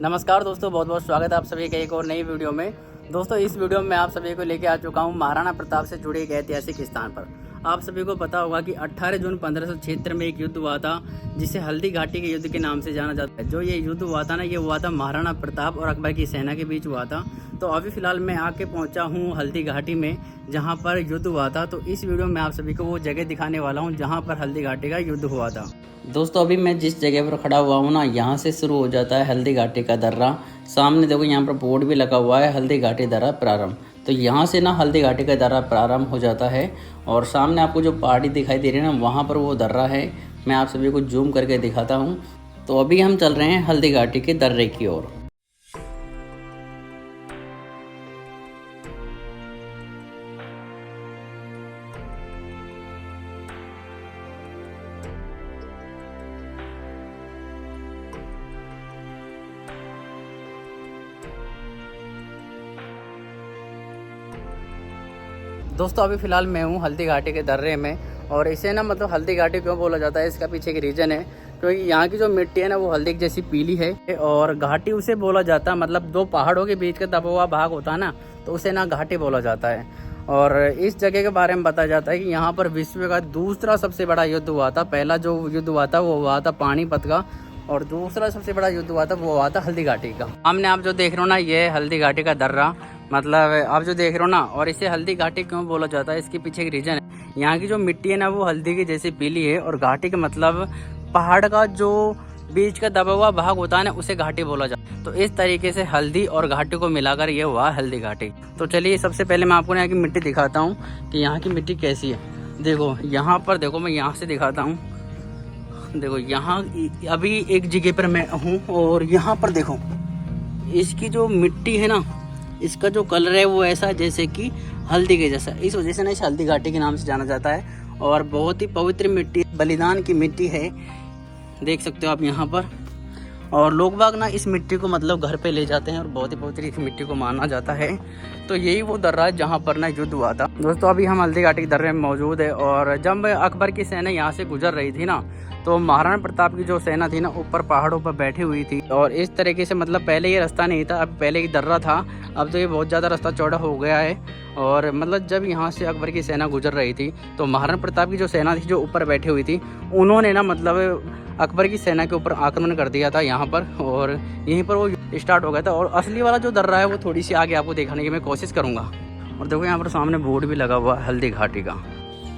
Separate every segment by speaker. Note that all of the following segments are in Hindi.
Speaker 1: नमस्कार दोस्तों, बहुत बहुत स्वागत है आप सभी का एक और नई वीडियो में। दोस्तों इस वीडियो में आप सभी को लेके आ चुका हूँ महाराणा प्रताप से जुड़े एक ऐतिहासिक स्थान पर। आप सभी को पता होगा कि 18 जून 1576 में एक युद्ध हुआ था जिसे हल्दी घाटी के युद्ध के नाम से जाना जाता है। जो ये युद्ध हुआ था ना, ये हुआ था महाराणा प्रताप और अकबर की सेना के बीच हुआ था। तो अभी फ़िलहाल मैं आके पहुंचा हूं हल्दी घाटी में जहां पर युद्ध हुआ था। तो इस वीडियो में आप सभी को वो जगह दिखाने वाला हूं जहां पर हल्दी घाटी का युद्ध हुआ था। दोस्तों अभी मैं जिस जगह पर खड़ा हुआ हूँ ना, यहाँ से शुरू हो जाता है हल्दी घाटी का दर्रा। सामने देखो यहाँ पर बोर्ड भी लगा हुआ है, हल्दी घाटी दर्रा प्रारंभ। तो यहाँ से ना हल्दी घाटी का दर्रा प्रारंभ हो जाता है और सामने आपको जो पहाड़ी दिखाई दे रही है ना, वहाँ पर वो दर्रा है। मैं आप सभी को जूम करके दिखाता हूँ। तो अभी हम चल रहे हैं हल्दी घाटी के दर्रे की ओर। दोस्तों अभी फ़िलहाल मैं हूँ हल्दी घाटी के दर्रे में, और इसे ना मतलब हल्दी घाटी क्यों बोला जाता है, इसका पीछे एक रीज़न है। क्योंकि यहाँ की जो मिट्टी है ना, वो हल्दी जैसी पीली है और घाटी उसे बोला जाता है, मतलब दो पहाड़ों के बीच का दबा हुआ भाग होता है ना, तो उसे ना घाटी बोला जाता है। और इस जगह के बारे में बताया जाता है कि यहाँ पर विश्व का दूसरा सबसे बड़ा युद्ध हुआ था। पहला जो युद्ध हुआ था वो हुआ था पानीपत का, और दूसरा सबसे बड़ा युद्ध हुआ था वो हुआ था हल्दी घाटी का। सामने आप जो देख रहे हो ना, ये है हल्दी घाटी का दर्रा, मतलब आप जो देख रहे हो ना। और इसे हल्दी घाटी क्यों बोला जाता है, इसके पीछे एक रीजन है। यहाँ की जो मिट्टी है ना, वो हल्दी की जैसी पीली है, और घाटी का मतलब पहाड़ का जो बीच का दबा हुआ भाग होता है ना, उसे घाटी बोला जाता है। तो इस तरीके से हल्दी और घाटी को मिलाकर ये हुआ हल्दी घाटी। तो चलिए सबसे पहले मैं आपको यहाँ की मिट्टी दिखाता हूँ कि यहाँ की मिट्टी कैसी है। देखो यहाँ पर, देखो मैं यहाँ से दिखाता हूँ। देखो यहाँ अभी एक जगह पर मैं हूँ, और यहाँ पर देखो इसकी जो मिट्टी है ना, इसका जो कलर है वो ऐसा जैसे कि हल्दी के जैसा। इस वजह से ना इस हल्दी घाटी के नाम से जाना जाता है। और बहुत ही पवित्र मिट्टी, बलिदान की मिट्टी है, देख सकते हो आप यहाँ पर। और लोग बाग ना इस मिट्टी को मतलब घर पे ले जाते हैं और बहुत ही पवित्र इस मिट्टी को माना जाता है। तो यही वो दर्रा है जहाँ पर ना युद्ध हुआ था। दोस्तों अभी हम हल्दी घाटी के दर्रे में मौजूद है, और जब अकबर की सेना यहाँ से गुजर रही थी ना, तो महाराणा प्रताप की जो सेना थी ना, ऊपर पहाड़ों पर बैठी हुई थी। और इस तरीके से मतलब पहले ये रास्ता नहीं था, अब पहले ये दर्रा था, अब तो ये बहुत ज़्यादा रास्ता चौड़ा हो गया है। और मतलब जब यहाँ से अकबर की सेना गुजर रही थी, तो महाराणा प्रताप की जो सेना थी जो ऊपर बैठी हुई थी, उन्होंने ना मतलब अकबर की सेना के ऊपर आक्रमण कर दिया था यहाँ पर, और यहीं पर वो स्टार्ट हो गया था। और असली वाला जो दर्रा है वो थोड़ी सी आगे आपको दिखाने की मैं कोशिश करूँगा। और देखो यहाँ पर सामने बोर्ड भी लगा हुआ है हल्दी घाटी का।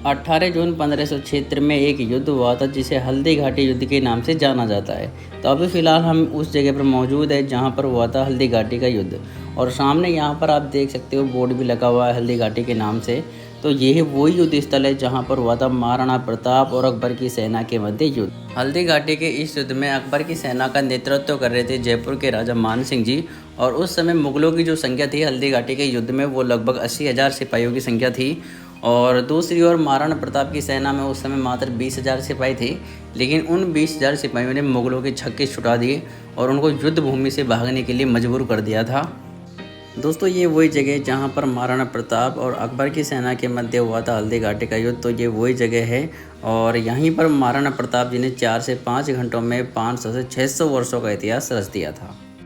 Speaker 1: 18 जून 1576 में एक युद्ध हुआ था जिसे हल्दी घाटी युद्ध के नाम से जाना जाता है। तो अभी फ़िलहाल हम उस जगह पर मौजूद है जहाँ पर हुआ था हल्दी घाटी का युद्ध, और सामने यहाँ पर आप देख सकते हो बोर्ड भी लगा हुआ है हल्दी घाटी के नाम से। तो यह वही युद्ध स्थल है जहाँ पर हुआ था महाराणा प्रताप और अकबर की सेना के मध्य युद्ध। हल्दी घाटी के इस युद्ध में अकबर की सेना का नेतृत्व कर रहे थे जयपुर के राजा मान सिंह जी। और उस समय मुगलों की जो संख्या थी हल्दी घाटी के युद्ध में, वो लगभग 80,000 सिपाहियों की संख्या थी। और दूसरी ओर महाराणा प्रताप की सेना में उस समय मात्र 20,000 सिपाही थे। लेकिन उन 20,000 सिपाहियों ने मुगलों के छक्के छुड़ा दिए और उनको युद्ध भूमि से भागने के लिए मजबूर कर दिया था। दोस्तों ये वही जगह जहाँ पर महाराणा प्रताप और अकबर की सेना के मध्य हुआ था हल्दी घाटी का युद्ध। तो ये वही जगह है, और यहीं पर महाराणा प्रताप जी ने 4 से 5 घंटों में 500 से 600 वर्षों का इतिहास रच दिया था।